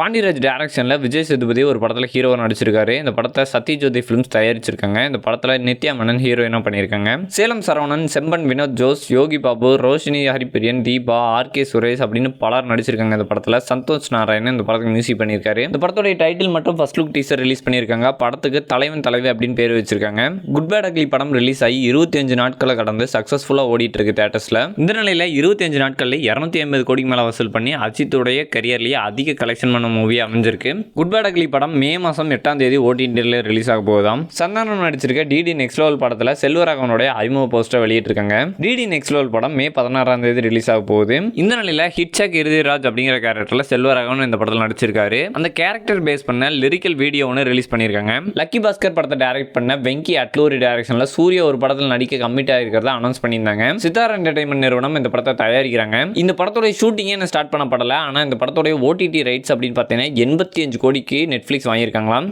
பாண்டியராஜ் டைரக்ஷனில் விஜய் சேதுபதி ஒரு படத்தில் ஹீரோவாக நடிச்சிருக்காரு. இந்த படத்தை சத்யஜோதி ஃபிலிம்ஸ் தயாரிச்சிருக்காங்க. இந்த படத்தில் நித்யா மேனன் ஹீரோயினாக பண்ணியிருக்காங்க. சேலம் சரவணன், செம்பன் வினோத் ஜோஸ், யோகி பாபு, ரோஷினி ஹரிப்பிரியன், தீபா, ஆர்கே சுரேஷ் அப்படின்னு பலர் நடிச்சிருக்காங்க. இந்த படத்தில் சந்தோஷ் நாராயணன் இந்த படத்துக்கு மியூசிக் பண்ணியிருக்காரு. இந்த படத்துடைய டைட்டில் மற்றும் ஃபர்ஸ்ட் லுக் டீசர் ரிலீஸ் பண்ணியிருக்காங்க. படத்துக்கு தலைவன் தலைவி அப்படின்னு பேர் வச்சிருக்காங்க. குட் பேட் அக்லி படம் ரிலீஸ் ஆகி 25 நாட்களை கடந்து சக்ஸஸ்ஃபுல்லாக ஓடிட்டு இருக்கு தியேட்டர்ஸில். இந்த நிலையில் 25 நாட்களில் 250 கோடிக்கு மேலே வசூல் பண்ணி அஜித்துடைய கரியர்லேயே அதிக கலெக்ஷன் மூவி அமைஞ்சிருக்கு. குட் பேட் அக்லி படம் மே மாதம் 8ஆம் தேதி ஓடிடியில் ரிலீஸ் ஆக போகுதாம். சந்தானம் நடிச்சிருக்க டிடி நெக்ஸ்ட் லெவல் படத்தில் செல்வராகவனுடைய அறிமுக போஸ்டர் வெளியிட்டிருக்காங்க. டிடி நெக்ஸ்ட் லெவல் படம் மே 16ஆம் தேதி ரிலீஸ் ஆக போகுது. இந்த நிலையில் ஹிட்சக் இறுதிராஜ் அப்படிங்கிற கேரக்டரில் செல்வராகவன் இந்த படத்தில் நடிச்சிருக்காரு. அந்த கேரக்டர் பேஸ் பண்ண லிரிக்கல் வீடியோ ஒன்று ரிலீஸ் பண்ணியிருக்காங்க. லக்கி பாஸ்கர் படத்தை டைரக்ட் பண்ண வெங்கி அட்லூரி டைரக்ஷனில் சூர்யா ஒரு படத்தில் நடிக்க கமிட் ஆகிருக்கிறத அனௌன்ஸ் பண்ணியிருந்தாங்க. சித்தார் என்டர்டைன்மெண்ட் நிறுவனம் இந்த படத்தை தயாரிக்கிறாங்க. இந்த படத்தோட ஷூட்டிங்கே ஸ்டார்ட் பண்ணப்படல. ஆனால் இந்த படத்தோட ஓடிடி ரைட்ஸ் அப்படின்னு பார்த்தீங்கன்னா 85 கோடிக்கு நெட்ஃப்ளிக்ஸ் வாங்கியிருக்காங்களாம்.